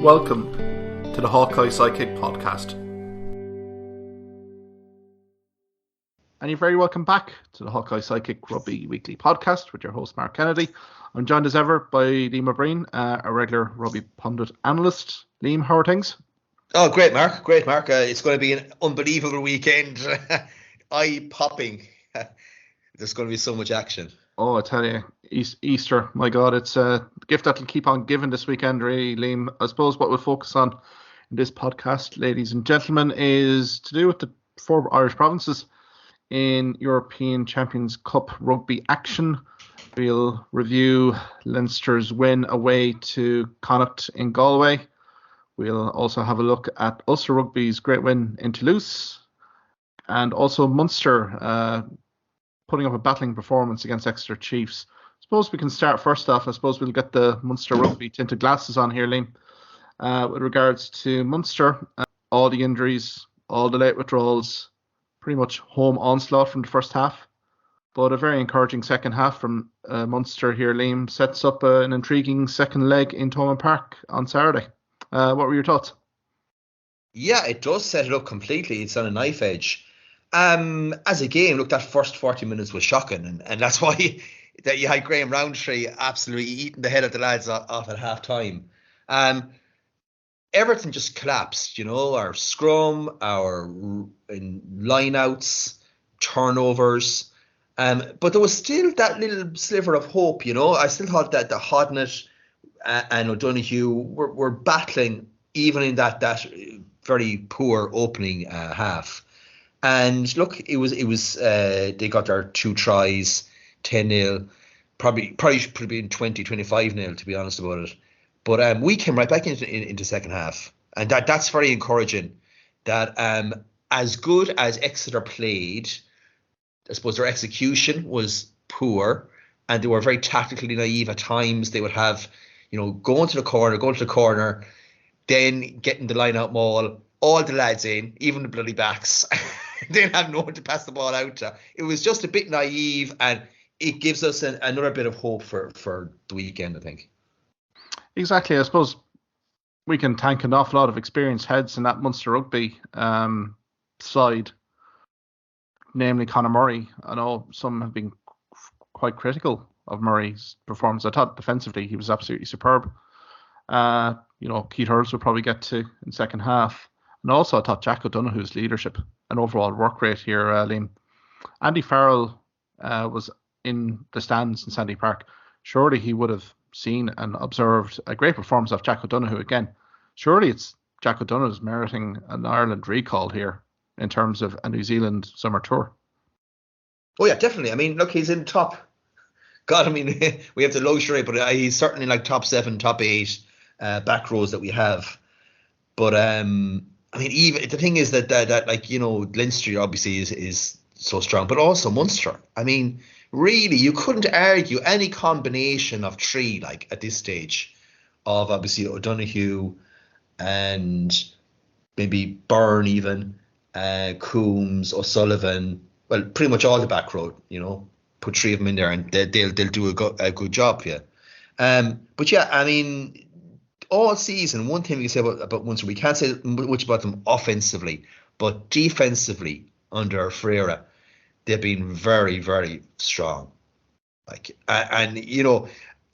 Welcome to the Hawkeye Sidekick podcast. And you're very welcome back to the Hawkeye Sidekick Rugby Weekly podcast with your host Mark Kennedy. I'm joined as ever by Liam O'Brien, a regular rugby pundit analyst. Liam, how are things? Oh, great, Mark. Great, Mark. It's going to be an unbelievable weekend. Eye-popping. There's going to be so much action. Oh, I tell you, Easter, my God, it's a gift that'll keep on giving this weekend, really, Liam. I suppose what we'll focus on in this podcast, ladies and gentlemen, is to do with the four Irish provinces in European Champions Cup rugby action. We'll review Leinster's win away to Connacht in Galway. We'll also have a look at Ulster Rugby's great win in Toulouse, and also Munster putting up a battling performance against Exeter Chiefs. I suppose we can start first off. I suppose we'll get the Munster Rugby tinted glasses on here, Liam. With regards to Munster, all the injuries, all the late withdrawals, pretty much home onslaught from the first half. But a very encouraging second half from Munster here, Liam. Sets up an intriguing second leg in Thomond Park on Saturday. What were your thoughts? Yeah, it does set it up completely. It's on a knife edge. As a game, look, that first 40 minutes was shocking, and that's why that you had Graham Rowntree absolutely eating the head of the lads off at half time. Everything just collapsed, our scrum, our line-outs, turnovers. But there was still that little sliver of hope, I still thought that the Hodnett and O'Donoghue were battling even in that very poor opening half. And look, it was they got their 2 tries, 10-0, probably should have been 20-25-0 to be honest about it. But we came right back into second half, and that's very encouraging. That as good as Exeter played, I suppose their execution was poor, and they were very tactically naive at times. They would have, going to the corner, then getting the line out maul, all the lads in, even the bloody backs. They didn't have no one to pass the ball out to. It was just a bit naive, and it gives us another bit of hope for the weekend, I think. Exactly. I suppose we can thank an awful lot of experienced heads in that Munster Rugby side, namely Conor Murray. I know some have been quite critical of Murray's performance. I thought defensively he was absolutely superb. Keith Hurst will probably get to in second half. And also I thought Jack O'Donoghue's leadership and overall work rate here, Liam. Andy Farrell was in the stands in Sandy Park. Surely he would have seen and observed a great performance of Jack O'Donoghue again. Surely it's Jack O'Donoghue's meriting an Ireland recall here in terms of a New Zealand summer tour. Oh yeah, definitely. I mean, look, he's in top. God, I mean, we have the luxury, but he's certainly like top 7, top 8 back rows that we have. But I mean, even the thing is that Leinster obviously is so strong, but also Munster. I mean, really, you couldn't argue any combination of 3 at this stage of obviously O'Donoghue and maybe Byrne even, Coombs, O'Sullivan. Well, pretty much all the back row. Put 3 of them in there, and they'll do a good job for you. But yeah, I mean, all season, one thing we can say about Munster, we can't say much about them offensively, but defensively under Ferreira, they've been very, very strong.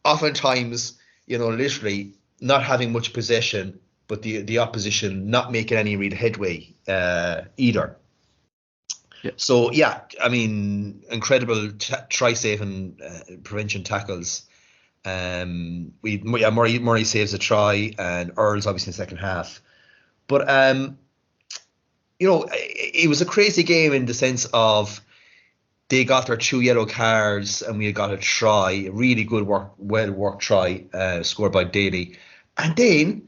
Oftentimes, literally not having much possession, but the opposition not making any real headway either. Yeah. So yeah, I mean, incredible try-saving prevention tackles. Murray saves a try, and Earls obviously in the second half. But it was a crazy game in the sense of they got their 2 yellow cards, and we got a try, a really good well worked try scored by Daly, and then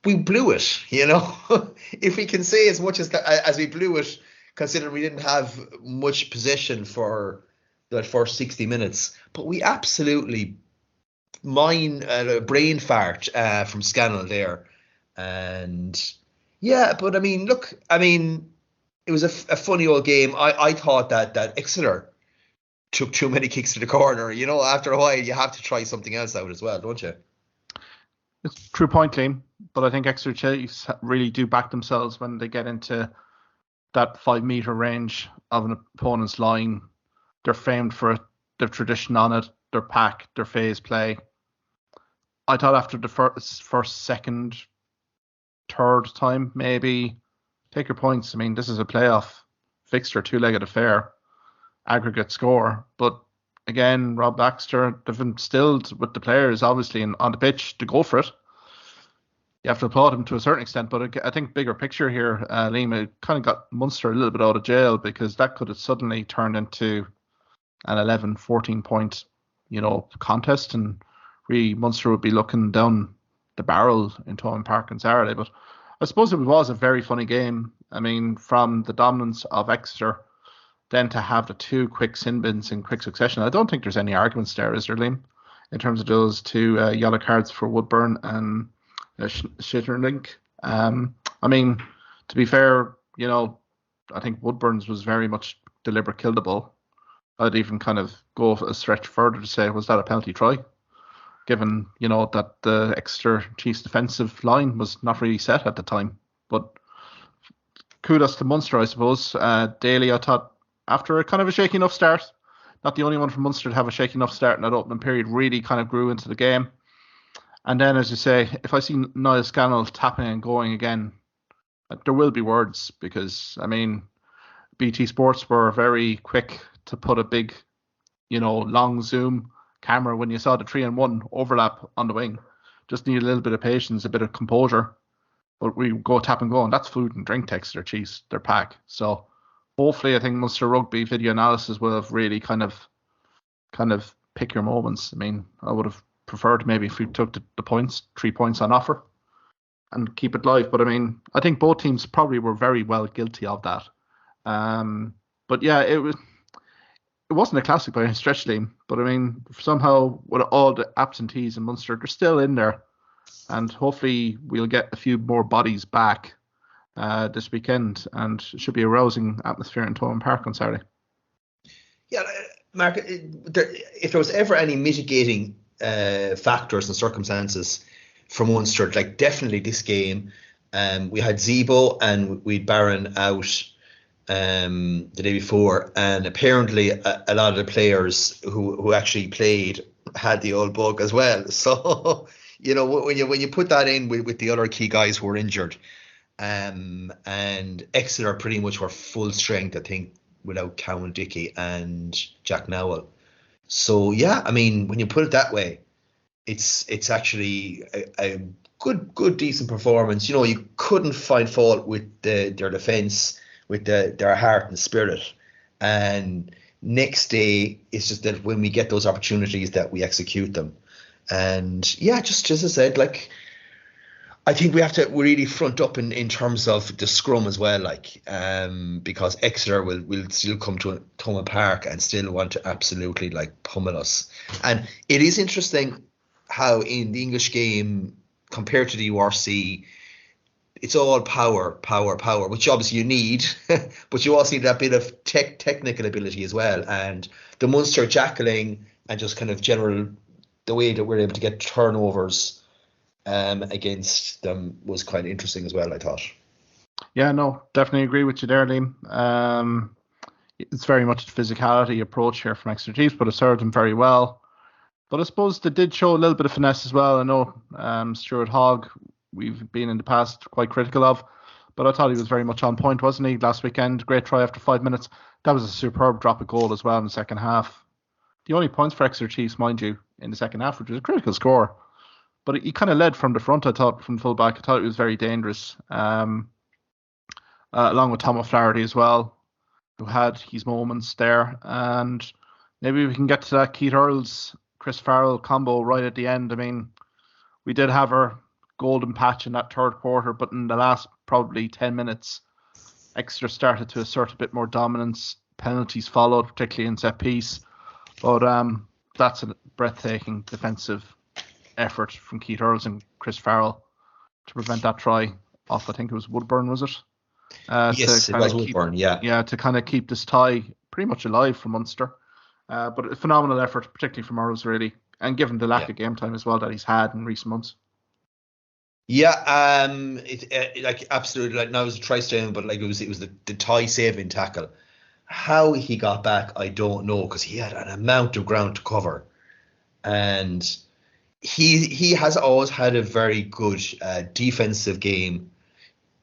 we blew it. If we can say as much as we blew it, considering we didn't have much possession for that first 60 minutes, but we absolutely brain fart from Scannell there. And yeah, but I mean, look, it was a funny old game. I thought that Exeter took too many kicks to the corner. After a while, you have to try something else out as well, don't you? It's a true point, Liam. But I think Exeter Chiefs really do back themselves when they get into that 5 metre range of an opponent's line. They're famed for it. Their tradition on it, their pack, their phase play. I thought after the first, second, third time, maybe take your points. I mean, this is a playoff fixture, two-legged affair, aggregate score. But again, Rob Baxter, they've instilled with the players, obviously, on the pitch to go for it. You have to applaud him to a certain extent, but I think bigger picture here, Liam, it kind of got Munster a little bit out of jail because that could have suddenly turned into an 11, 14 point, contest, and really Munster would be looking down the barrel in Thomond Park on Saturday. But I suppose it was a very funny game. I mean, from the dominance of Exeter, then to have the two quick sin bins in quick succession, I don't think there's any arguments there, is there, Liam, in terms of those two yellow cards for Woodburn and Schitterlink. I mean, to be fair, I think Woodburn's was very much deliberate killable. I'd even kind of go a stretch further to say, was that a penalty try? Given, that the Exeter Chiefs defensive line was not really set at the time. But kudos to Munster, I suppose. Daly, I thought, after a kind of a shaky enough start, not the only one from Munster to have a shaky enough start in that opening period, really kind of grew into the game. And then, as you say, if I see Niall Scannell tapping and going again, there will be words because, I mean, BT Sports were very quick to put a big, long zoom camera when you saw the 3-on-1 overlap on the wing. Just need a little bit of patience, a bit of composure. But we go tap and go, and that's food and drink text their Chiefs, their pack. So hopefully, I think Munster Rugby video analysis will have really kind of pick your moments. I mean, I would have preferred maybe if we took the points, 3 points on offer, and keep it live. But I mean, I think both teams probably were very well guilty of that. But yeah, it wasn't a classic by any stretch, Liam. But I mean, somehow with all the absentees in Munster, they're still in there, and hopefully we'll get a few more bodies back this weekend, and it should be a rousing atmosphere in Thomond Park on Saturday. Yeah, Mark, if there was ever any mitigating factors and circumstances from Munster, like definitely this game, we had Zebo and we'd Barron out the day before, and apparently a lot of the players who actually played had the old bug as well. So when you put that in with the other key guys who were injured, and Exeter pretty much were full strength, I think, without Cowan Dickey and Jack Nowell. So yeah, I mean, when you put it that way, it's actually a good decent performance. You couldn't find fault with their defence, with their heart and spirit. And next day, it's just that when we get those opportunities that we execute them. And yeah, just as I said, like, I think we have to really front up in terms of the scrum as well, because Exeter will still come to Thomond Park and still want to absolutely pummel us. And it is interesting how in the English game compared to the URC, it's all power, which obviously you need, but you also need that bit of technical ability as well. And the Munster jackling and just kind of general, the way that we're able to get turnovers against them was quite interesting as well, I thought. Yeah, no, definitely agree with you there, Liam. It's very much a physicality approach here from Exeter Chiefs, but it served them very well. But I suppose they did show a little bit of finesse as well. I know Stuart Hogg, we've been in the past quite critical of, but I thought he was very much on point, wasn't he, last weekend? Great try after 5 minutes. That was a superb drop of goal as well in the second half. The only points for Exeter Chiefs, mind you, in the second half, which was a critical score. But he kind of led from the front, I thought, from full back. I thought it was very dangerous. Along with Tom O'Flaherty as well, who had his moments there. And maybe we can get to that Keith Earls, Chris Farrell combo right at the end. I mean, we did have our golden patch in that third quarter, but in the last probably 10 minutes, Exeter started to assert a bit more dominance. Penalties followed, particularly in set piece. But that's a breathtaking defensive effort from Keith Earls and Chris Farrell to prevent that try off, I think it was Woodburn, was it? Yes, it was Woodburn, yeah. Yeah, to kind of keep this tie pretty much alive for Munster. But a phenomenal effort, particularly from Earls, really. And given the lack of game time as well that he's had in recent months. Yeah, like absolutely, like now it was a try staying, but like it was the tie saving tackle. How he got back, I don't know, because he had an amount of ground to cover, and he has always had a very good defensive game,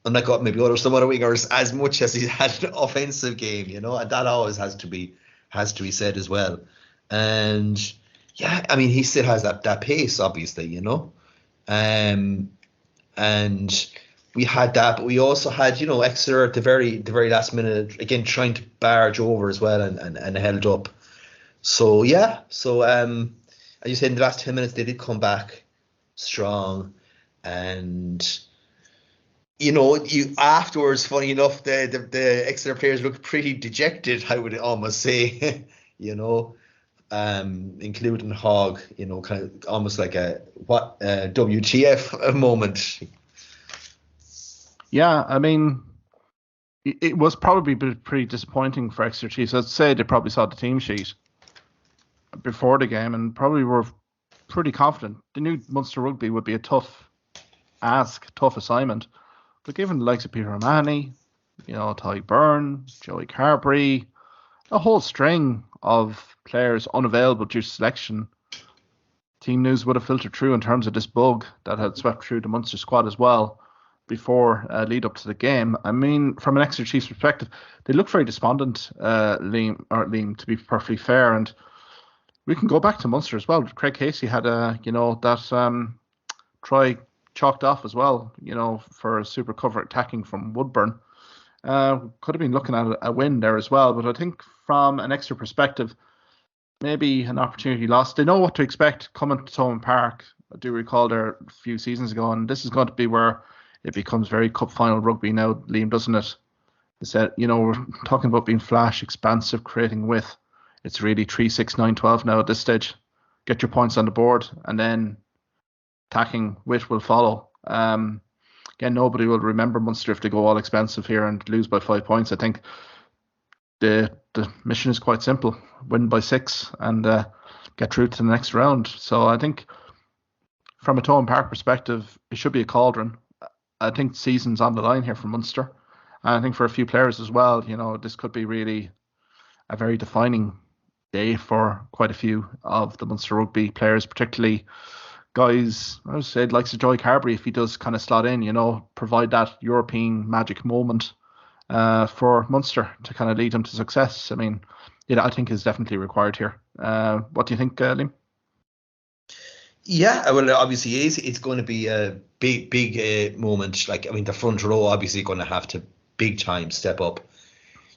unlike what maybe some other wingers, as much as he's had an offensive game, and that always has to be said as well. And yeah, I mean, he still has that pace, obviously. Um, and we had that, but we also had, Exeter at the very last minute again trying to barge over as well, and held up. So yeah, as you said, in the last 10 minutes they did come back strong, and you afterwards, funny enough, the Exeter players looked pretty dejected, I would almost say, you know, including Hogg, kind of almost like a WTF moment. Yeah, I mean, it was probably pretty disappointing for Exeter Chiefs. I'd say they probably saw the team sheet before the game and probably were pretty confident. They knew Munster Rugby would be a tough assignment. But given the likes of Peter O'Mahony, Ty Byrne, Joey Carberry, a whole string of players unavailable due to selection, team news would have filtered through in terms of this bug that had swept through the Munster squad as well before lead up to the game. I mean, from an Exeter Chiefs perspective, they look very despondent, Liam, to be perfectly fair. And we can go back to Munster as well. Craig Casey had that try chalked off as well, for a super cover attacking from Woodburn. Could have been looking at a win there as well. But I think from an Exeter perspective, maybe an opportunity lost. They know what to expect coming to Thomond Park. I do recall there a few seasons ago, and this is going to be where it becomes very cup final rugby now, Liam, doesn't it? It's that, we're talking about being flash, expansive, creating width. It's really 3, 6, 9, 12 now at this stage. Get your points on the board, and then attacking width will follow. Again, nobody will remember Munster if they go all expensive here and lose by 5 points. I think the mission is quite simple. Win by 6 and get through to the next round. So I think from a Thomond Park perspective, it should be a cauldron. I think the season's on the line here for Munster. And I think for a few players as well, this could be really a very defining day for quite a few of the Munster Rugby players, particularly guys, I would say, like Joey Carberry, if he does kind of slot in, provide that European magic moment for Munster to kind of lead them to success. I mean, I think is definitely required here. What do you think, Liam? Yeah, well, obviously it's going to be a big moment. Like, I mean, the front row obviously going to have to big time step up.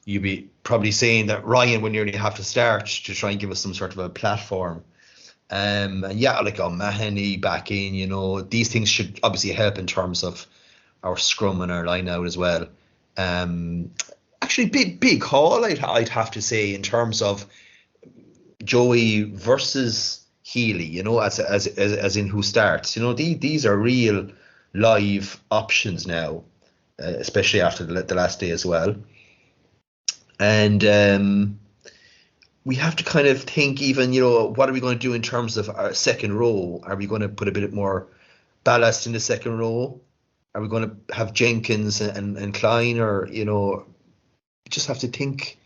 You'd be probably saying that Ryan will nearly have to start to try and give us some sort of a platform. And yeah, like O'Mahony back in, these things should obviously help in terms of our scrum and our line out as well. Actually, big haul, I'd have to say, in terms of Joey versus Healy, as in who starts. These are real live options now, especially after the last day as well. And we have to kind of think even, what are we going to do in terms of our second row? Are we going to put a bit more ballast in the second row? Are we going to have Jenkins and Klein, or, just have to think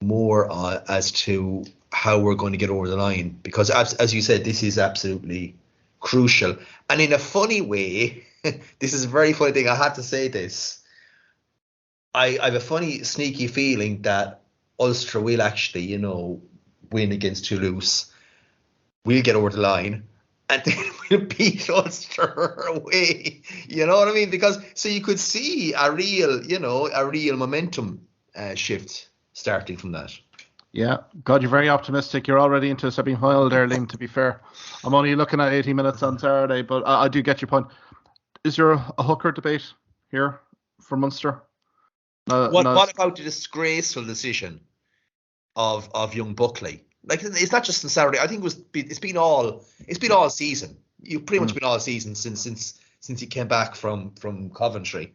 more as to how we're going to get over the line, because as you said, this is absolutely crucial. And in a funny way, this is a very funny thing, I have to say this, I have a funny sneaky feeling that Ulster will actually win against Toulouse, we'll get over the line, and then we'll beat Ulster away, you know what I mean? Because so you could see a real momentum shift starting from that. Yeah, God, you're very optimistic. You're already into a semi-final there, Liam, to be fair. I'm only looking at 80 minutes on Saturday, but I do get your point. Is there a hooker debate here for Munster? What about the disgraceful decision of young Buckley? Like, it's not just on Saturday. I think it's been all season. You've pretty much been all season since he came back from Coventry.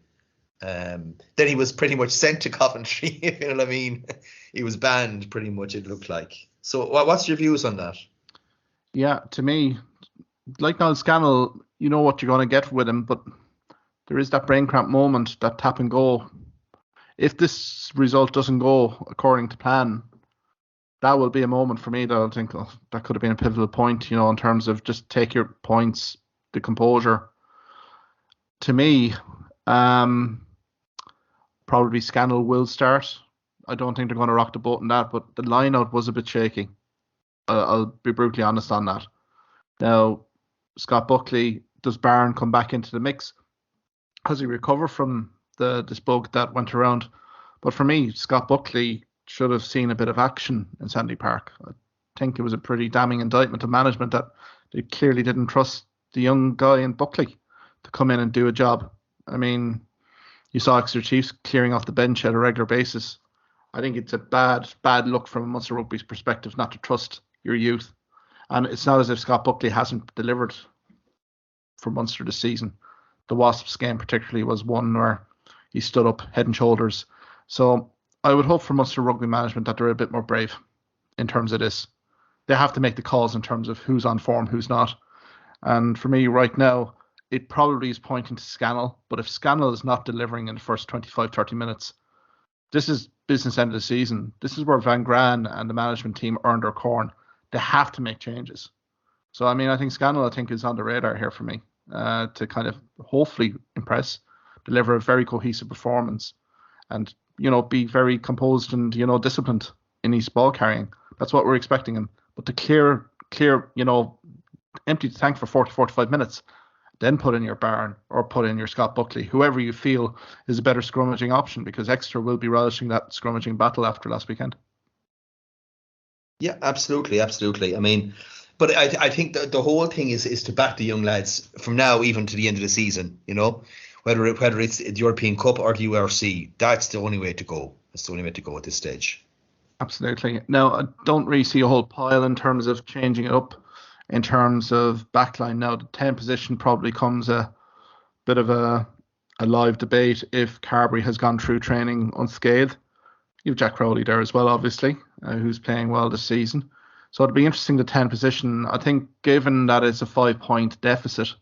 Then he was pretty much sent to Coventry, if you know what I mean. He was banned, pretty much, it looked like. So what's your views on that? Yeah, to me, like Niall Scannell, you know what you're going to get with him, but there is that brain cramp moment, that tap and go. If this result doesn't go according to plan, that will be a moment for me that I'll think, oh, that could have been a pivotal point, in terms of just take your points, the composure. To me, probably Scannell will start. I don't think they're going to rock the boat in that, but the line-out was a bit shaky. I'll be brutally honest on that. Now, Scott Buckley, does Barron come back into the mix? Has he recovered from this bug that went around? But for me, Scott Buckley should have seen a bit of action in Sandy Park. I think it was a pretty damning indictment of management that they clearly didn't trust the young guy in Buckley to come in and do a job. I mean, you saw Exeter Chiefs clearing off the bench at a regular basis. I think it's a bad look from Munster Rugby's perspective not to trust your youth. And it's not as if Scott Buckley hasn't delivered for Munster this season. The Wasps game particularly was one where he stood up head and shoulders. So I would hope for Munster Rugby management that they're a bit more brave in terms of this. They have to make the calls in terms of who's on form, who's not. And for me right now, it probably is pointing to Scannell. But if Scannell is not delivering in the first 25, 30 minutes, this is business end of the season. This is where Van Gran and the management team earned their corn. They have to make changes. So, I mean, I think Scannell, is on the radar here for me to kind of hopefully impress, deliver a very cohesive performance and, be very composed and, disciplined in his ball carrying. That's what we're expecting him. But to clear, empty the tank for 40, 45 minutes, then put in your Barron or put in your Scott Buckley, whoever you feel is a better scrummaging option, because Exeter will be relishing that scrummaging battle after last weekend. Yeah, absolutely. I mean, but I think the whole thing is to back the young lads from now even to the end of the season, whether it's the European Cup or the URC. That's the only way to go. That's the only way to go at this stage. Absolutely. Now, I don't really see a whole pile in terms of changing it up in terms of backline. Now, the 10 position probably comes a bit of a live debate if Carberry has gone through training unscathed. You have Jack Crowley there as well, obviously, who's playing well this season. So it'd be interesting, the 10 position. I think given that it's a 5-point deficit,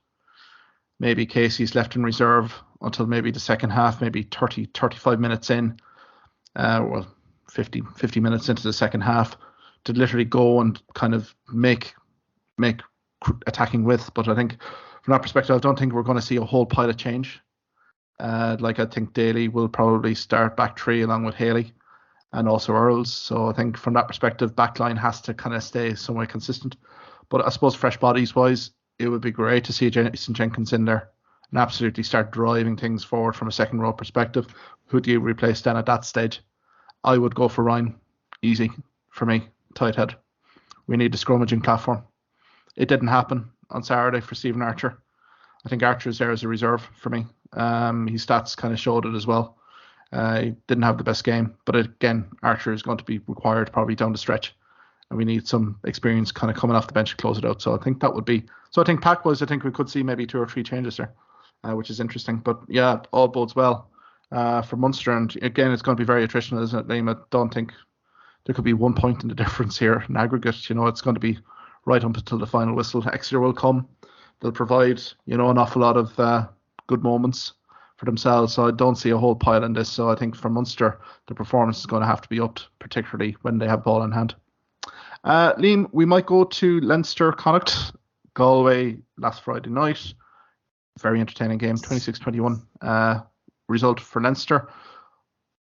maybe Casey's left in reserve until maybe the second half, maybe 30, 35 minutes in, 50 minutes into the second half, to literally go and kind of make attacking width. But I think from that perspective, I don't think we're going to see a whole pile of change. I think Daly will probably start back three along with Haley and also Earls. So I think from that perspective, backline has to kind of stay somewhat consistent. But I suppose fresh bodies wise, it would be great to see Jason Jenkins in there and absolutely start driving things forward from a second row perspective. Who do you replace then at that stage? I would go for Ryan. Easy for me. Tight head. We need a scrummaging platform. It didn't happen on Saturday for Stephen Archer. I think Archer's there as a reserve for me. His stats kind of showed it as well. He didn't have the best game, but again, Archer is going to be required probably down the stretch, and we need some experience kind of coming off the bench to close it out. So I think that would be. So I think pack-wise, I think we could see maybe 2 or 3 changes there, which is interesting. But yeah, all bodes well for Munster, and again, it's going to be very attritional, isn't it, Liam? I don't think there could be 1 point in the difference here in aggregate. It's going to be right up until the final whistle. Exeter will come. They'll provide, an awful lot of good moments for themselves. So I don't see a whole pile in this. So I think for Munster, the performance is going to have to be upped, particularly when they have ball in hand. Liam, we might go to Leinster Connacht, Galway last Friday night. Very entertaining game, 26-21 result for Leinster.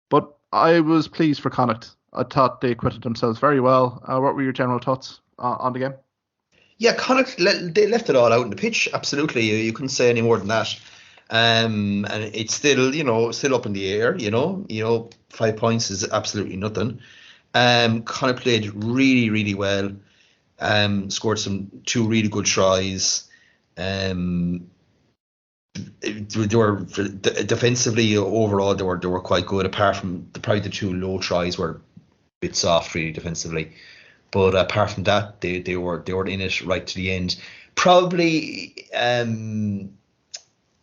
But I was pleased for Connacht. I thought they acquitted themselves very well. What were your general thoughts on the game? Yeah, Connacht, they left it all out on the pitch. Absolutely, you couldn't say any more than that. And it's still, still up in the air. 5 points is absolutely nothing. Connacht played really, really well. Scored 2 really good tries. They were defensively overall. They were quite good. Apart from probably the 2 low tries were a bit soft, really defensively. But apart from that, they were in it right to the end. Probably in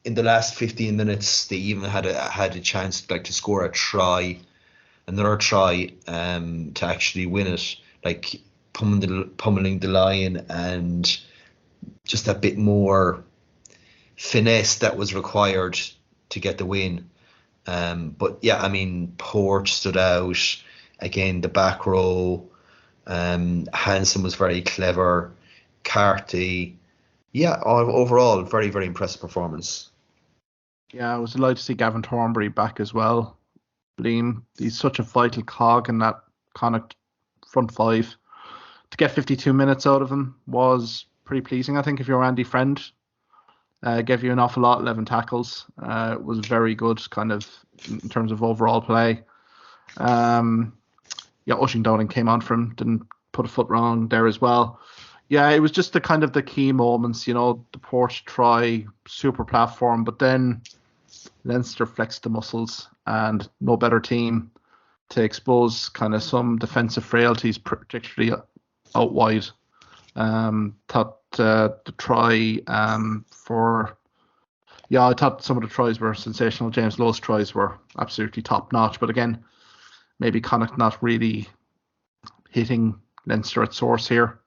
the last 15 minutes, they even had a chance to score another try, to actually win it, like pummeling the line and just a bit more finesse that was required to get the win. But yeah, I mean, Port stood out. Again, the back row. Hansen was very clever. Carty. Yeah, overall, very, very impressive performance. Yeah, I was delighted to see Gavin Thornbury back as well. Liam, he's such a vital cog in that Connacht front five. To get 52 minutes out of him was pretty pleasing. I think if you're Andy Friend, gave you an awful lot, 11 tackles. It was very good kind of in terms of overall play. Oisin Dowling came on for him, didn't put a foot wrong there as well. Yeah, it was just the kind of the key moments, the Port try, super platform, but then Leinster flexed the muscles and no better team to expose kind of some defensive frailties, particularly out wide. Thought the try I thought some of the tries were sensational. James Lowe's tries were absolutely top notch, but again, maybe Connacht not really hitting Leinster at source here.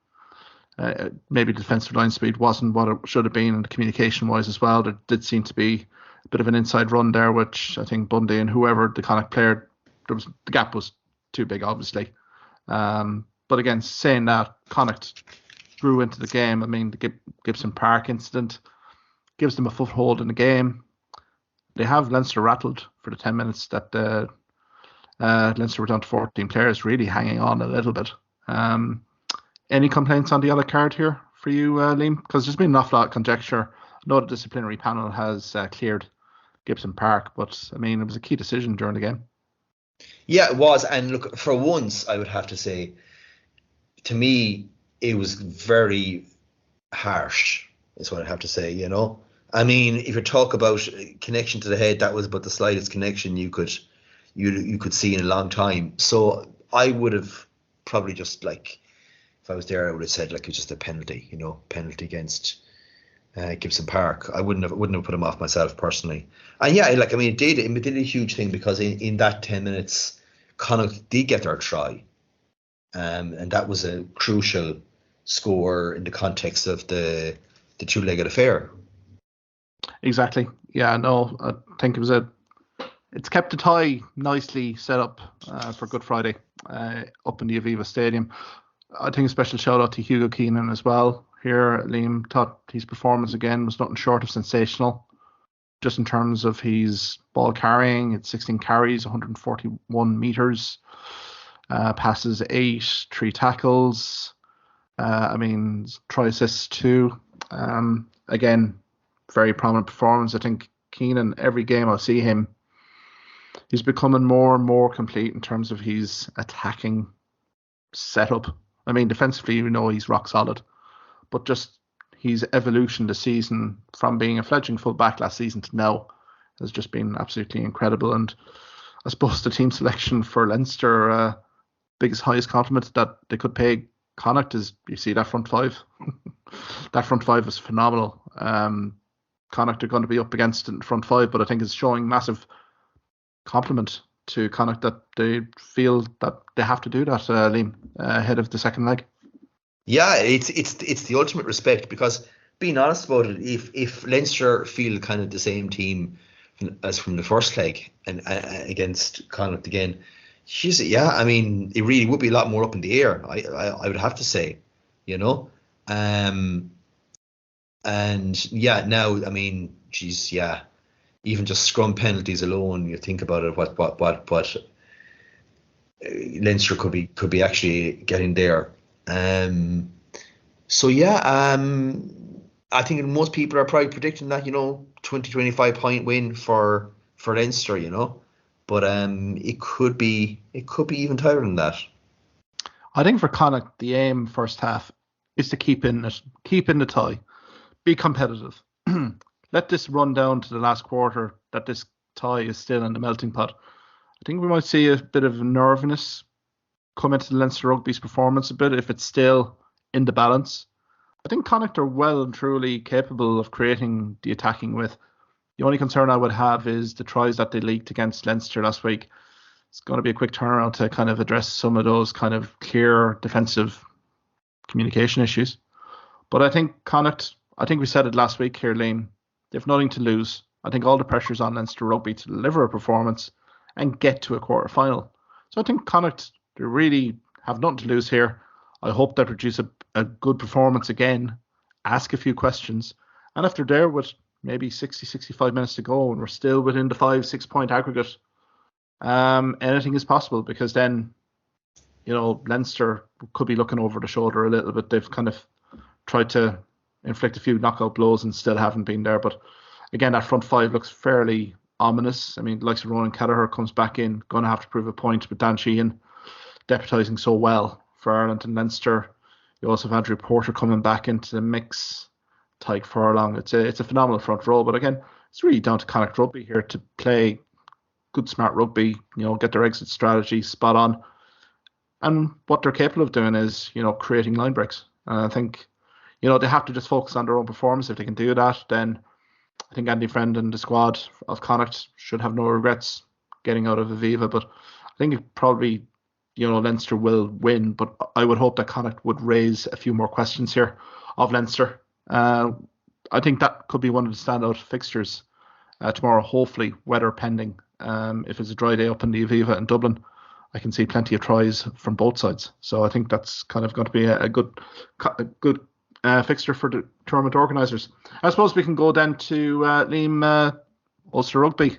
Maybe the defensive line speed wasn't what it should have been, and communication wise as well. There did seem to be a bit of an inside run there, which I think Bundy and whoever the Connacht player, the gap was too big, obviously. But again, saying that, Connacht grew into the game. I mean, the Gibson Park incident gives them a foothold in the game. They have Leinster rattled for the 10 minutes that Leinster were down to 14 players, really hanging on a little bit. Any complaints on the other card here for you, Liam? Because there's been an awful lot of conjecture. I know the disciplinary panel has cleared Gibson Park, but I mean, it was a key decision during the game. Yeah, it was. And look, for once, I would have to say, to me, it was very harsh, is what I have to say, I mean, if you talk about connection to the head, that was about the slightest connection you could see in a long time. So I would have probably just if I was there, I would have said it's just a penalty, penalty against Gibson Park. I wouldn't have put him off myself personally. And yeah, it did a huge thing because in that 10 minutes, Connacht did get their try, and that was a crucial score in the context of the two-legged affair. Exactly. Yeah. No, I think it's kept the tie nicely set up for Good Friday up in the Aviva Stadium. I think a special shout out to Hugo Keenan as well. Here, Liam thought his performance again was nothing short of sensational. Just in terms of his ball carrying, it's 16 carries, 141 meters, passes 8, 3 tackles. Try assists 2. Again, very prominent performance. I think Keenan, every game I see him, he's becoming more and more complete in terms of his attacking setup. I mean, defensively, he's rock solid, but just his evolution this season from being a fledgling fullback last season to now has just been absolutely incredible. And I suppose the team selection for Leinster, biggest, highest compliment that they could pay Connacht is, you see that front five. That front five is phenomenal. Connacht are going to be up against it in front five, but I think it's showing massive compliment to Connacht that they feel that they have to do that, Liam, ahead of the second leg. Yeah, it's the ultimate respect, because being honest about it, if Leinster feel kind of the same team as from the first leg and against Connacht again, I mean, it really would be a lot more up in the air. I would have to say, and yeah, now I mean, even just scrum penalties alone, you think about it, what Leinster could be actually getting there. I think most people are probably predicting that 20-25 point win for Leinster, but it could be even tighter than that. I think for Connacht, the aim first half is to keep in the tie, be competitive. Let this run down to the last quarter that this tie is still in the melting pot. I think we might see a bit of nervousness come into the Leinster Rugby's performance a bit if it's still in the balance. I think Connacht are well and truly capable of creating the attacking with. The only concern I would have is the tries that they leaked against Leinster last week. It's going to be a quick turnaround to kind of address some of those kind of clear defensive communication issues. But I think Connacht, I think we said it last week here, Liam, They've nothing to lose. I think all the pressure's on Leinster Rugby to deliver a performance and get to a quarter final. So I think Connacht, they really have nothing to lose here. I hope they produce a good performance again, ask a few questions, and if they're there with maybe 60, 65 minutes to go and we're still within the 5-6 point aggregate, anything is possible, because then, Leinster could be looking over the shoulder a little bit. They've kind of tried to inflict a few knockout blows and still haven't been there. But again, that front five looks fairly ominous. I mean, the likes of Ronan Kelleher comes back in, going to have to prove a point with Dan Sheehan deputising so well for Ireland and Leinster. You also have Andrew Porter coming back into the mix, Tyke Furlong. It's a phenomenal front row. But again, it's really down to Connacht Rugby here to play good, smart rugby, get their exit strategy spot on. And what they're capable of doing is, creating line breaks. And I think, they have to just focus on their own performance. If they can do that, then I think Andy Friend and the squad of Connacht should have no regrets getting out of Aviva. But I think it probably, Leinster will win. But I would hope that Connacht would raise a few more questions here of Leinster. I think that could be one of the standout fixtures tomorrow, hopefully, weather pending. If it's a dry day up in the Aviva in Dublin, I can see plenty of tries from both sides. So I think that's kind of going to be a good fixture for the tournament organisers. I suppose we can go then to Liam. Ulster Rugby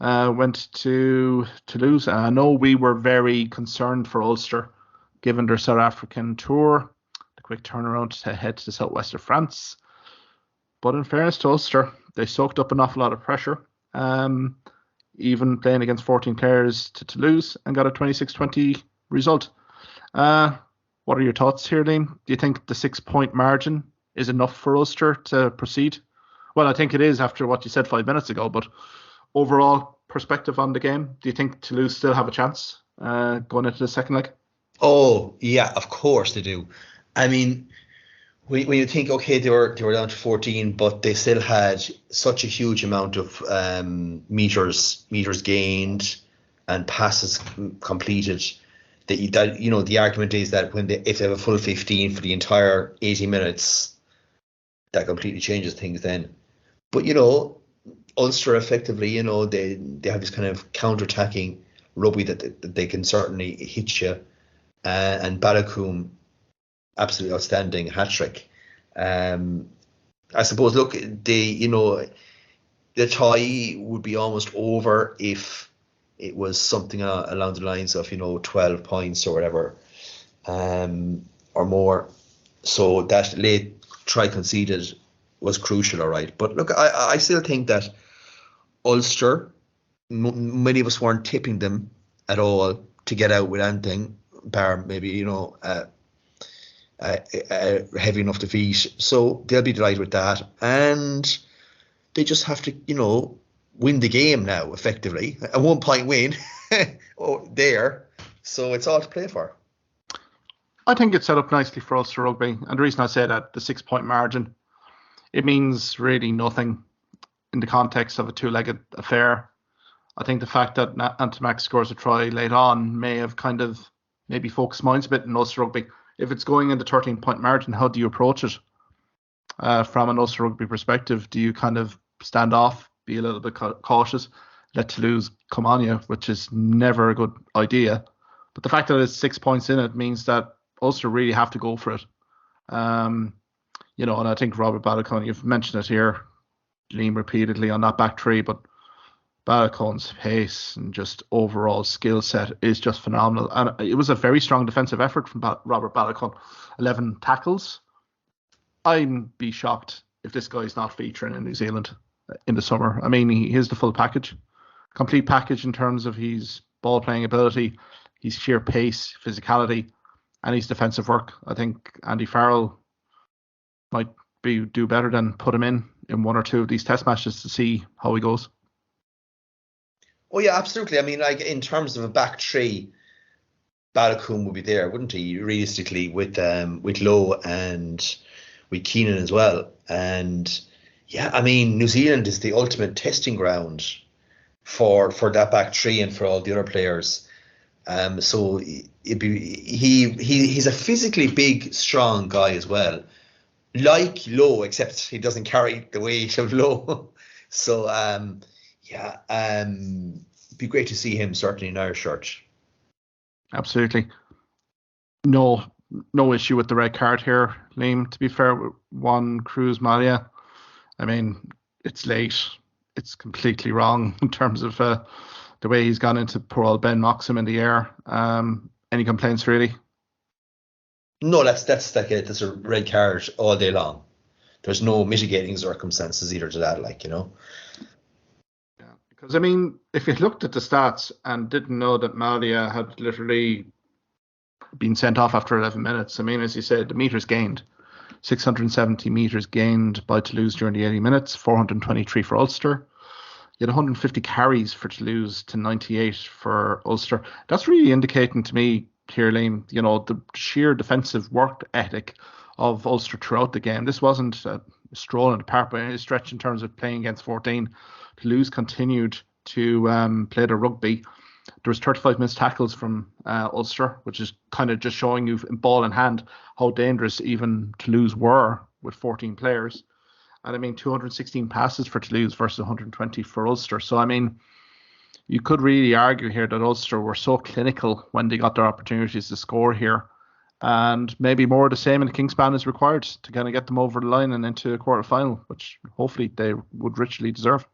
went to Toulouse. I know we were very concerned for Ulster, given their South African tour, the quick turnaround to head to the southwest of France. But in fairness to Ulster, they soaked up an awful lot of pressure. Even playing against 14 players to Toulouse, and got a 26-20 result. What are your thoughts here, Liam? Do you think the 6 point margin is enough for Ulster to proceed? Well, I think it is after what you said 5 minutes ago, but overall perspective on the game, do you think Toulouse still have a chance going into the second leg? Oh, yeah, of course they do. I mean, when you think, okay, they were down to 14, but they still had such a huge amount of meters gained and passes completed, that the argument is that if they have a full 15 for the entire 80 minutes, that completely changes things then. But Ulster effectively, they have this kind of counter-attacking rugby that they can certainly hit you, and backroom, absolutely outstanding hat-trick. I suppose, look, the tie would be almost over if it was something along the lines of 12 points or whatever, or more. So that late try conceded was crucial, all right. But look, I still think that Ulster, many of us weren't tipping them at all to get out with anything, bar maybe heavy enough defeat. So they'll be delighted with that, and they just have to win the game now, effectively a 1 point win there, so it's all to play for. I think it's set up nicely for Ulster Rugby, and the reason I say that, the 6 point margin, it means really nothing in the context of a two-legged affair. I think the fact that Antimax scores a try late on may have kind of maybe focused minds a bit in Ulster Rugby. If it's going in the 13 point margin, how do you approach it? From an Ulster Rugby perspective, do you kind of stand off, be a little bit cautious, let Toulouse come on you, which is never a good idea. But the fact that it's 6 points in it means that Ulster really have to go for it. And I think Robert Balancon, you've mentioned it here, Liam, repeatedly on that back three, but Balacon's pace and just overall skill set is just phenomenal. And it was a very strong defensive effort from Robert Balancon. 11 tackles. I'd be shocked if this guy's not featuring in New Zealand in the summer. I mean, he is the full package. Complete package in terms of his ball playing ability, his sheer pace, physicality, and his defensive work. I think Andy Farrell might do better than put him in one or two of these test matches to see how he goes. Oh yeah, absolutely. I mean, like in terms of a back three, Balakoon would be there, wouldn't he? Realistically, with Lowe and with Keenan as well. And yeah, I mean, New Zealand is the ultimate testing ground for that back three and for all the other players. So he's a physically big, strong guy as well. like Lowe, except he doesn't carry the weight of Lowe. So, be great to see him certainly in Irish shirt. Absolutely. No issue with the red card here, Liam. To be fair, with Juan Cruz Malia, I mean, it's late. It's completely wrong in terms of the way he's gone into poor old Ben Moxham in the air. Any complaints, really? No, that's like that's a red card all day long. There's no mitigating circumstances either to that, like, Yeah, because I mean, if you looked at the stats and didn't know that Malia had literally been sent off after 11 minutes, I mean, as you said, the meters gained. 670 metres gained by Toulouse during the 80 minutes, 423 for Ulster. You had 150 carries for Toulouse to 98 for Ulster. That's really indicating to me here, Liam, the sheer defensive work ethic of Ulster throughout the game. This wasn't a stroll in the park by any stretch in terms of playing against 14. Toulouse continued to play their rugby. There was 35 missed tackles from Ulster, which is kind of just showing you in ball in hand how dangerous even Toulouse were with 14 players. And I mean, 216 passes for Toulouse versus 120 for Ulster. So, I mean, you could really argue here that Ulster were so clinical when they got their opportunities to score here. And maybe more of the same in the Kingspan is required to kind of get them over the line and into a quarter final, which hopefully they would richly deserve.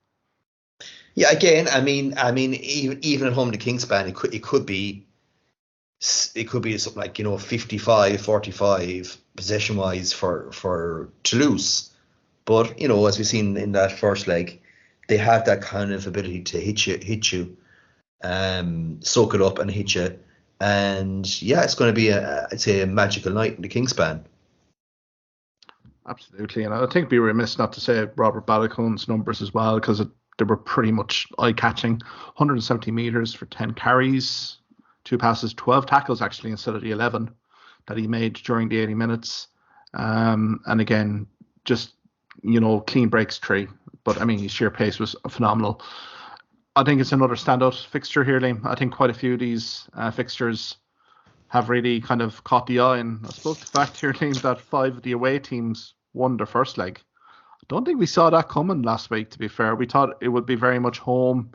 Yeah, again, I mean, even at home to Kingspan, it could be something like 55-45 possession wise for Toulouse, but as we've seen in that first leg, they have that kind of ability to hit you, soak it up and hit you, and yeah, it's going to be I'd say a magical night in the Kingspan. Absolutely, and I think it'd be remiss not to say Robert Balacone's numbers as well, because they were pretty much eye-catching. 170 metres for 10 carries, 2 passes, 12 tackles actually instead of the 11 that he made during the 80 minutes. And again, just, clean breaks 3. But I mean, his sheer pace was phenomenal. I think it's another standout fixture here, Liam. I think quite a few of these fixtures have really kind of caught the eye. And I suppose the fact here, Liam, that 5 of the away teams won their first leg. Don't think we saw that coming last week, to be fair. We thought it would be very much home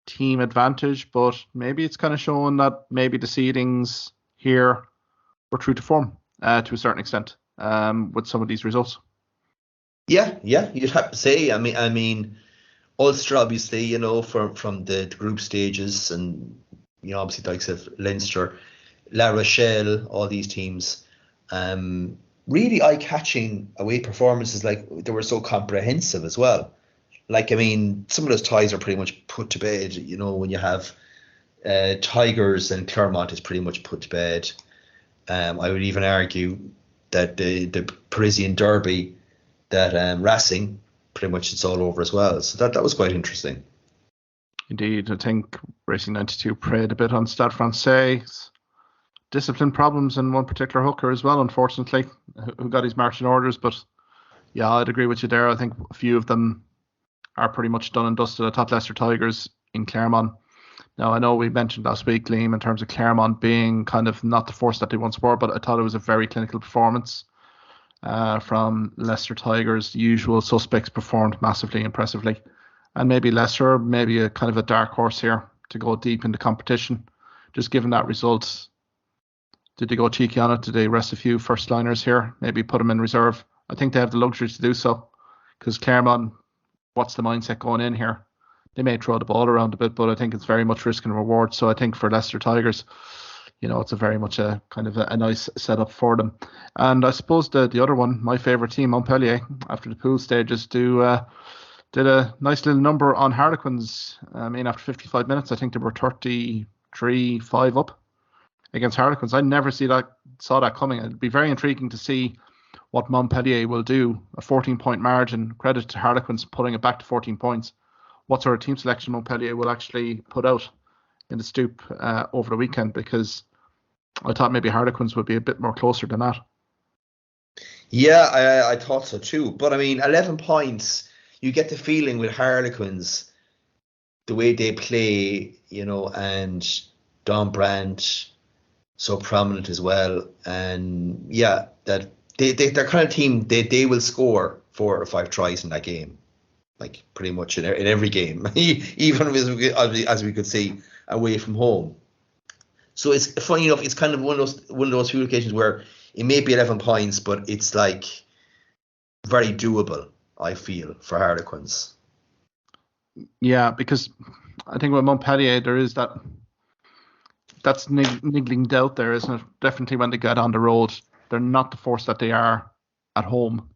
team advantage, but maybe it's kind of showing that maybe the seedings here were true to form to a certain extent with some of these results. Yeah, you'd have to say. I mean, Ulster obviously, from the group stages, and obviously the likes of Leinster, La Rochelle, all these teams. Really eye-catching away performances, like they were so comprehensive as well. Like, I mean, some of those ties are pretty much put to bed, when you have Tigers and Clermont is pretty much put to bed. I would even argue that the Parisian Derby, that Racing, pretty much it's all over as well. So that was quite interesting. Indeed, I think Racing 92 preyed a bit on Stade Francais. Discipline problems in one particular hooker as well, unfortunately, who got his marching orders. But yeah, I'd agree with you there. I think a few of them are pretty much done and dusted. I thought Leicester Tigers in Clermont. Now, I know we mentioned last week, Liam, in terms of Clermont being kind of not the force that they once were, but I thought it was a very clinical performance from Leicester Tigers. The usual suspects performed massively impressively. And maybe Leicester, maybe a kind of a dark horse here to go deep in the competition. Just given that result, did they go cheeky on it? Did they rest a few first liners here? Maybe put them in reserve? I think they have the luxury to do so, because Clermont, what's the mindset going in here? They may throw the ball around a bit, but I think it's very much risk and reward. So I think for Leicester Tigers, it's a very much a kind of a nice setup for them. And I suppose the other one, my favourite team, Montpellier, after the pool stages, did a nice little number on Harlequins. I mean, after 55 minutes, I think they were 33-5 up against Harlequins. I never saw that coming. It'd be very intriguing to see what Montpellier will do. A 14-point margin. Credit to Harlequins putting it back to 14 points. What sort of team selection Montpellier will actually put out in the stoop over the weekend, because I thought maybe Harlequins would be a bit more closer than that. Yeah, I thought so too. But I mean, 11 points, you get the feeling with Harlequins, the way they play, and Don Brandt so prominent as well. And yeah, that they're kind of team, they will score 4 or 5 tries in that game, like pretty much in every game, even as we could see away from home. So it's funny enough, it's kind of one of those few occasions where it may be 11 points, but it's like very doable, I feel, for Harlequins. Yeah, because I think with Montpellier there is that's niggling doubt there, isn't it? Definitely when they get on the road, they're not the force that they are at home.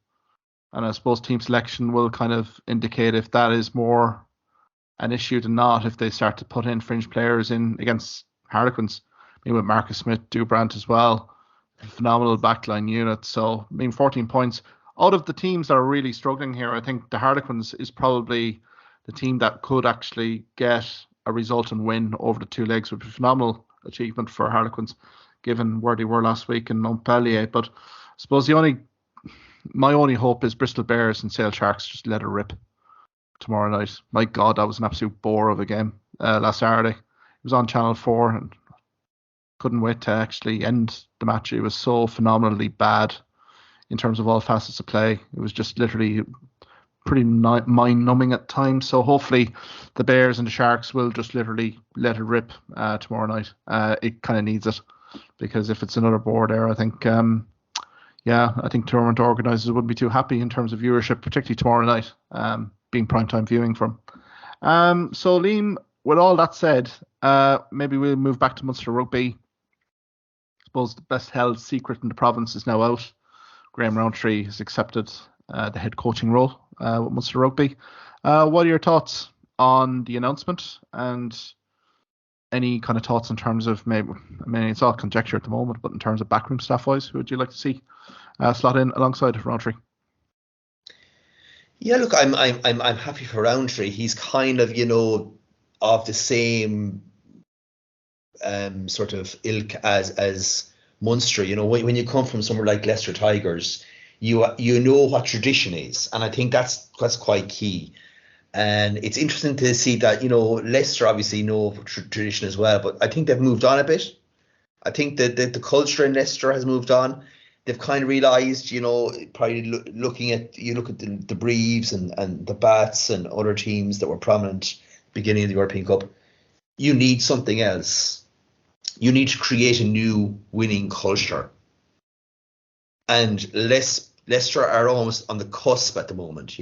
And I suppose team selection will kind of indicate if that is more an issue than not, if they start to put in fringe players in against Harlequins. I mean, with Marcus Smith, Dubrandt as well, phenomenal backline unit. So, I mean, 14 points. Out of the teams that are really struggling here, I think the Harlequins is probably the team that could actually get a result and win over the 2 legs, would be a phenomenal achievement for Harlequins, given where they were last week in Montpellier. But I suppose my only hope is Bristol Bears and Sale Sharks just let it rip tomorrow night. My God, that was an absolute bore of a game last Saturday. It was on Channel 4 and couldn't wait to actually end the match. It was so phenomenally bad in terms of all facets of play. It was just literally pretty mind-numbing at times. So hopefully the Bears and the Sharks will just literally let it rip tomorrow night. It kind of needs it, because if it's another bore there, I think I think tournament organisers wouldn't be too happy in terms of viewership, particularly tomorrow night, being primetime viewing for them. So Liam, with all that said, maybe we'll move back to Munster Rugby. I suppose the best held secret in the province is now out. Graham Rowntree has accepted the head coaching role with Munster Rugby. What are your thoughts on the announcement, and any kind of thoughts in terms of it's all conjecture at the moment, but in terms of backroom staff wise, who would you like to see slot in alongside Rowntree? Yeah, look, I'm happy for Rowntree. He's kind of, of the same sort of ilk as Munster. When you come from somewhere like Leicester Tigers, you know what tradition is, and I think that's quite key. And it's interesting to see that Leicester obviously know tradition as well, but I think they've moved on a bit. I think that the culture in Leicester has moved on. They've kind of realised, probably looking at the Breves and the Bats and other teams that were prominent beginning of the European Cup. You need something else. You need to create a new winning culture. And Leicester are almost on the cusp at the moment,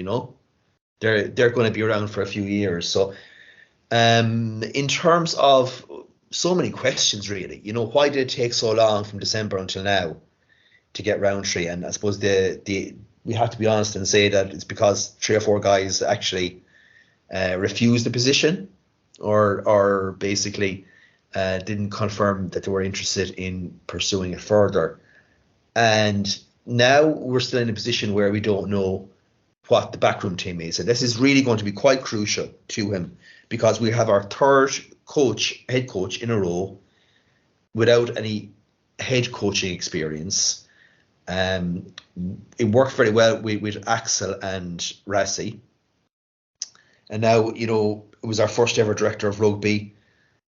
They're going to be around for a few years. So in terms of so many questions, really, why did it take so long from December until now to get Rowntree? And I suppose we have to be honest and say that it's because 3 or 4 guys actually refused the position or basically didn't confirm that they were interested in pursuing it further. And now we're still in a position where we don't know what the backroom team is. And this is really going to be quite crucial to him, because we have our 3rd head coach in a row without any head coaching experience. It worked very well with Axel and Rassi. And now, it was our first ever director of rugby.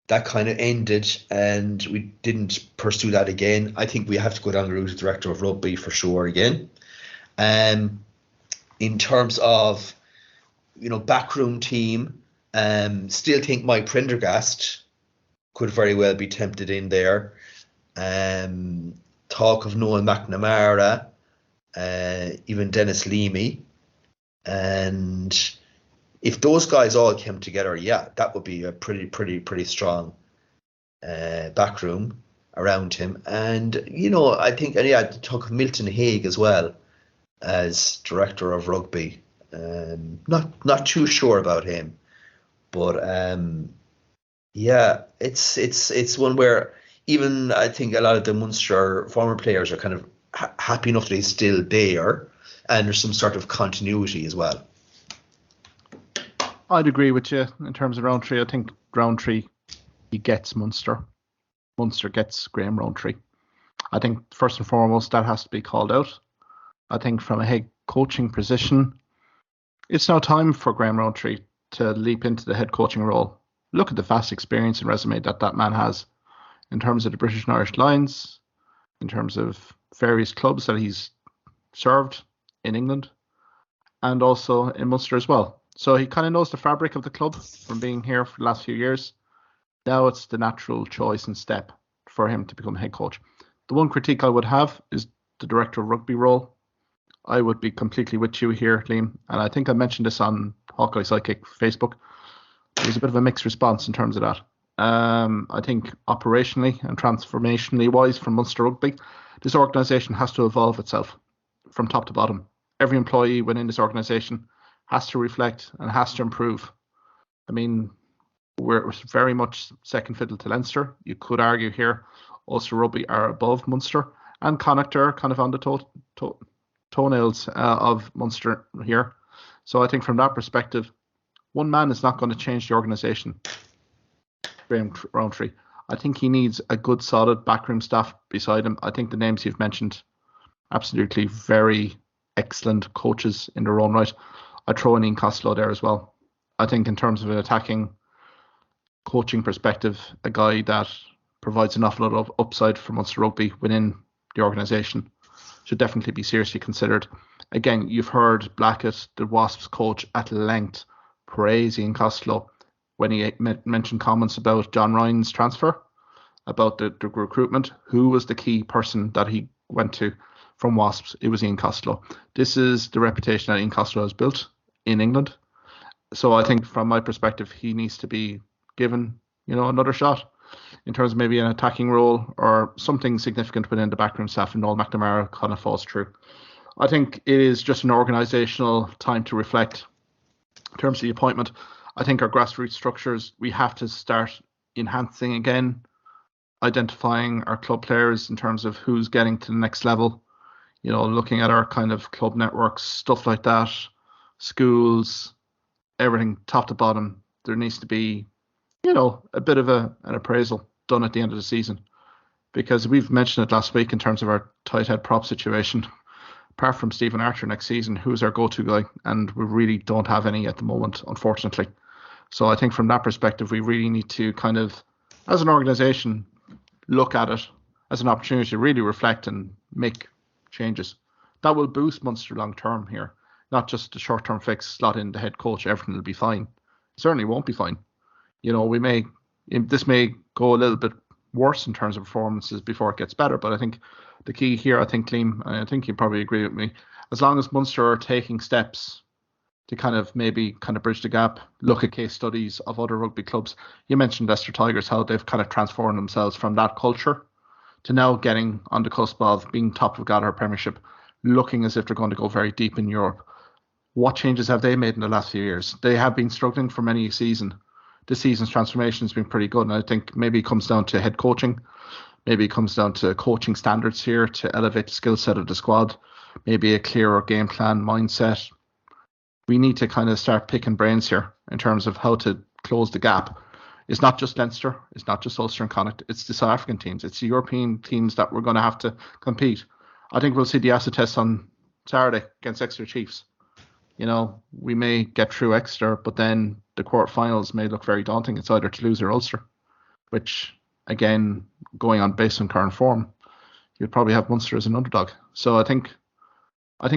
That kind of ended and we didn't pursue that again. I think we have to go down the route of director of rugby for sure again. In terms of, backroom team, still think Mike Prendergast could very well be tempted in there. Talk of Noel McNamara, even Dennis Leamy. And if those guys all came together, that would be a pretty strong backroom around him. And, I think, talk of Milton Haig as well as director of rugby. Not too sure about him, but it's one where even I think a lot of the Munster former players are kind of happy enough that he's still there, and there's some sort of continuity as well. I'd agree with you in terms of Rowntree. I think Rowntree, he gets Munster. Munster gets Graham Rowntree. I think first and foremost that has to be called out. I think from a head coaching position, it's now time for Graham Rowntree to leap into the head coaching role. Look at the vast experience and resume that man has in terms of the British and Irish Lions, in terms of various clubs that he's served in England and also in Munster as well. So he kind of knows the fabric of the club from being here for the last few years. Now it's the natural choice and step for him to become head coach. The one critique I would have is the director of rugby role. I would be completely with you here, Liam. And I think I mentioned this on Hawkeye Sidekick Facebook. There was a bit of a mixed response in terms of that. I think operationally and transformationally wise from Munster Rugby, this organisation has to evolve itself from top to bottom. Every employee within this organisation has to reflect and has to improve. I mean, we're very much second fiddle to Leinster. You could argue here Ulster Rugby are above Munster, and Connacht are kind of on the toenails of Munster here. So I think from that perspective, one man is not going to change the organisation. Graham Rowntree. I think he needs a good, solid backroom staff beside him. I think the names you've mentioned, absolutely very excellent coaches in their own right. I throw in Ian Costello there as well. I think in terms of an attacking coaching perspective, a guy that provides an awful lot of upside for Munster Rugby within the organisation should definitely be seriously considered. Again, you've heard Blackett, the Wasps coach, at length praise Ian Costello when he mentioned comments about John Ryan's transfer, about the recruitment. Who was the key person that he went to from Wasps? It was Ian Costello. This is the reputation that Ian Costello has built in England. So I think from my perspective, he needs to be given, another shot in terms of maybe an attacking role or something significant within the backroom staff, and Noel McNamara kind of falls through. I think it is just an organisational time to reflect in terms of the appointment. I think our grassroots structures, we have to start enhancing again, identifying our club players in terms of who's getting to the next level, looking at our kind of club networks, stuff like that, schools, everything top to bottom. There needs to be, a bit of an appraisal done at the end of the season, because we've mentioned it last week in terms of our tight head prop situation. Apart from Stephen Archer next season, who's our go-to guy? And we really don't have any at the moment, unfortunately. So I think from that perspective, we really need to kind of, as an organisation, look at it as an opportunity to really reflect and make changes. That will boost Munster long term here, not just the short-term fix, slot in the head coach, everything will be fine. It certainly won't be fine. This may go a little bit worse in terms of performances before it gets better, but I think the key here, Liam, and I think you probably agree with me, as long as Munster are taking steps to kind of bridge the gap, look at case studies of other rugby clubs. You mentioned Leicester Tigers, how they've kind of transformed themselves from that culture to now getting on the cusp of being top of Gallagher Premiership, looking as if they're going to go very deep in Europe. What changes have they made in the last few years? They have been struggling for many a season. This season's transformation has been pretty good, and I think maybe it comes down to head coaching. Maybe it comes down to coaching standards here to elevate the skill set of the squad. Maybe a clearer game plan mindset. We need to kind of start picking brains here in terms of how to close the gap. It's not just Leinster, it's not just Ulster and Connacht, it's the South African teams, it's the European teams that we're going to have to compete. I think we'll see the acid test on Saturday against Exeter Chiefs. We may get through Exeter, but then the quarterfinals may look very daunting. It's either Toulouse or Ulster, which, again, going on based on current form, you'd probably have Munster as an underdog. So I think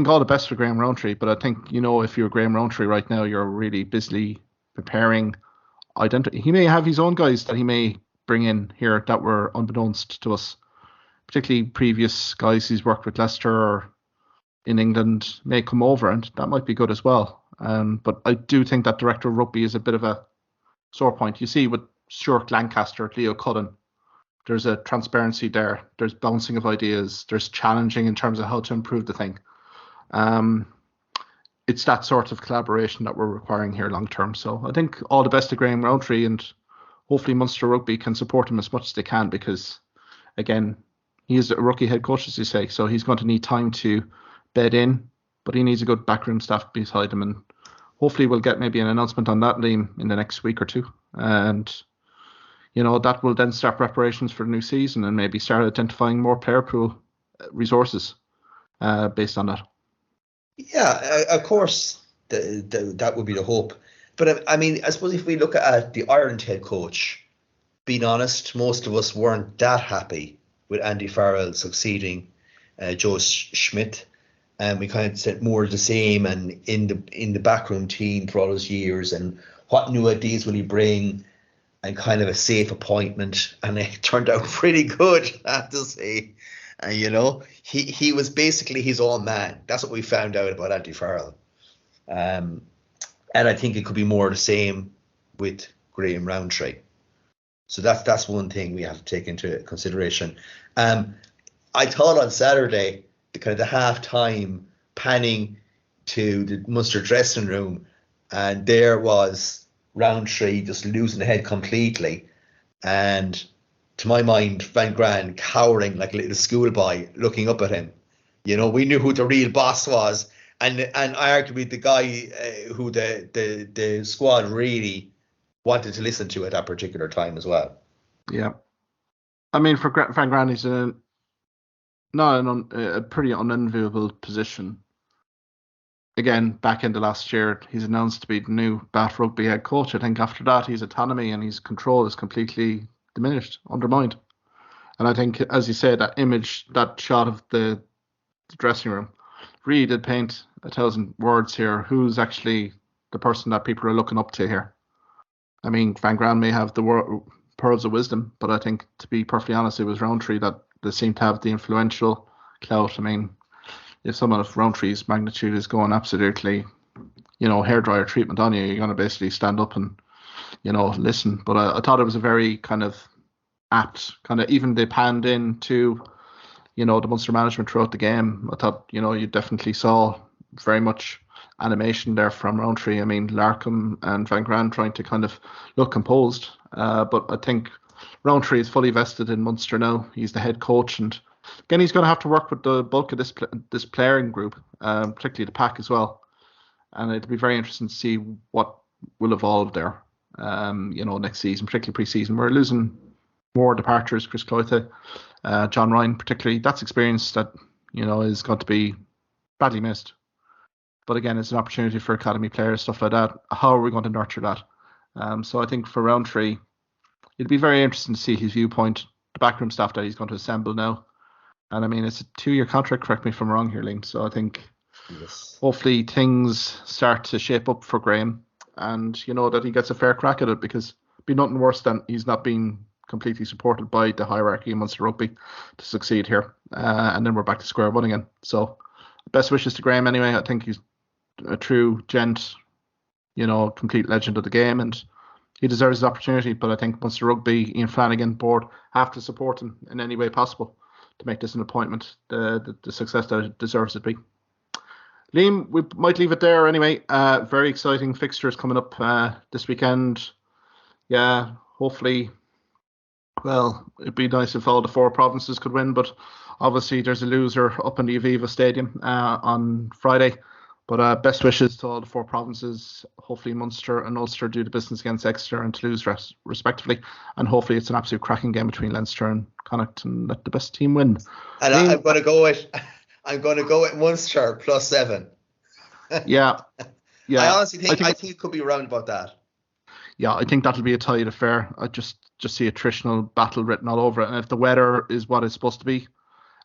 all the best for Graham Rowntree, but I think, if you're Graham Rowntree right now, you're really busily preparing. He may have his own guys that he may bring in here that were unbeknownst to us, particularly previous guys he's worked with Leicester or in England may come over, and that might be good as well. But I do think that director of rugby is a bit of a sore point. You see with Stuart Lancaster, Leo Cullen, there's a transparency there. There's bouncing of ideas. There's challenging in terms of how to improve the thing. It's that sort of collaboration that we're requiring here long term. So I think all the best to Graham Rowntree, and hopefully Munster Rugby can support him as much as they can, because, again, he is a rookie head coach, as you say, so he's going to need time to bed in, but he needs a good backroom staff beside him, and hopefully we'll get maybe an announcement on that, Liam, in the next week or two, and that will then start preparations for the new season and maybe start identifying more player pool resources based on that. Yeah, of course, that would be the hope. But I suppose if we look at the Ireland head coach, being honest, most of us weren't that happy with Andy Farrell succeeding Joe Schmidt. and we kind of said more of the same, and in the backroom team for all those years, and what new ideas will he bring, and kind of a safe appointment, and it turned out pretty good, I have to say. And he was basically his own man. That's what we found out about Andy Farrell. And I think it could be more the same with Graham Rowntree. So that's one thing we have to take into consideration. I thought on Saturday, the kind of the half-time panning to the Munster dressing room, and there was Rowntree just losing the head completely, and to my mind, Van Gran cowering like a little schoolboy, looking up at him. We knew who the real boss was, and arguably the guy who the squad really wanted to listen to at that particular time as well. Yeah, I mean, for Van Gran, he's in a pretty unenviable position. Again, back into last year, he's announced to be the new Bath Rugby head coach. I think after that, his autonomy and his control is completely diminished, undermined. And I think, as you say, that image, that shot of the dressing room really did paint 1,000 words here. Who's actually the person that people are looking up to here? I mean, Van Gran may have the pearls of wisdom, but I think, to be perfectly honest, it was Rowntree that they seemed to have the influential clout. I mean, if someone of Rowntree's magnitude is going absolutely, hairdryer treatment on you, you're going to basically stand up and, listen. But I thought it was a very kind of apt, even they panned into, the Munster management throughout the game. I thought, you definitely saw very much animation there from Rowntree. I mean, Larkham and Van Gran trying to kind of look composed. But I think Rowntree is fully vested in Munster now. He's the head coach, and again, he's going to have to work with the bulk of this playing group, particularly the pack as well. And it'll be very interesting to see what will evolve there, next season, particularly pre-season. We're losing more departures, Chris Cloythe, John Ryan particularly. That's experience that, is going to be badly missed. But again, it's an opportunity for academy players, stuff like that. How are we going to nurture that? So I think for Rowntree, it'd be very interesting to see his viewpoint, the backroom staff that he's going to assemble now. And I mean, it's a 2-year contract, correct me if I'm wrong here, Liam. So I think hopefully things start to shape up for Graham, and, that he gets a fair crack at it, because it'd be nothing worse than he's not being completely supported by the hierarchy in Munster Rugby to succeed here. And then we're back to square one again. So best wishes to Graham anyway. I think he's a true gent, complete legend of the game, and he deserves his opportunity. But I think Munster Rugby, Ian Flanagan board have to support him in any way possible to make this an appointment the success that it deserves it to be. Liam, we might leave it there anyway. Very exciting fixtures coming up this weekend. Yeah, hopefully, well, it'd be nice if all the 4 provinces could win, but obviously there's a loser up in the Aviva Stadium on Friday. But best wishes to all the 4 provinces. Hopefully Munster and Ulster do the business against Exeter and Toulouse respectively. And hopefully it's an absolute cracking game between Leinster and Connacht, and let the best team win. And I'm going to go with Munster +7. Yeah. I honestly think it could be around about that. Yeah, I think that'll be a tight affair. I just see attritional battle written all over it. And if the weather is what it's supposed to be,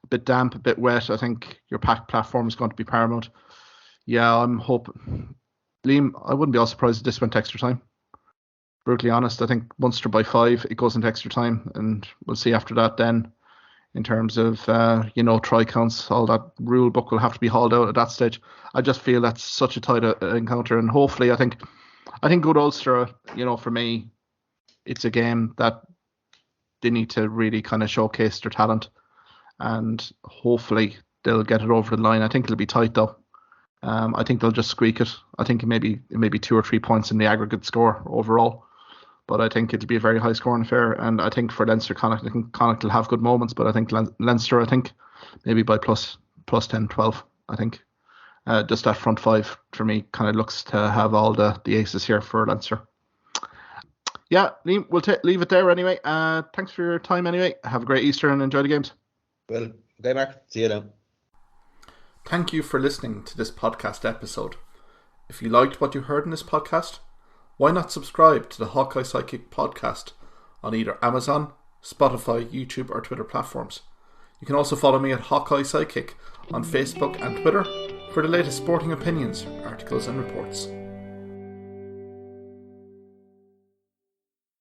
a bit damp, a bit wet, I think your packed platform is going to be paramount. Yeah, I'm hoping. Liam, I wouldn't be all surprised if this went extra time. Brutally honest, I think Munster by 5, it goes into extra time, and we'll see after that then, in terms of, try counts, all that rule book will have to be hauled out at that stage. I just feel that's such a tight encounter, and hopefully I think good Ulster, for me, it's a game that they need to really kind of showcase their talent, and hopefully they'll get it over the line. I think it'll be tight though. I think they'll just squeak it. I think it may be 2 or 3 points in the aggregate score overall, but I think it'll be a very high scoring affair. And I think for Leinster, Connacht, I think Connacht will have good moments, but I think Leinster, I think maybe by plus 10, 12. I think just that front 5 for me kind of looks to have all the aces here for Leinster. Yeah, Liam, we'll leave it there anyway. Thanks for your time anyway. Have a great Easter and enjoy the games. Well, okay, Mark. See you then. Thank you for listening to this podcast episode. If you liked what you heard in this podcast, why not subscribe to the Hawkeye Sidekick podcast on either Amazon, Spotify, YouTube or Twitter platforms. You can also follow me at Hawkeye Sidekick on Facebook and Twitter, for the latest sporting opinions, articles and reports.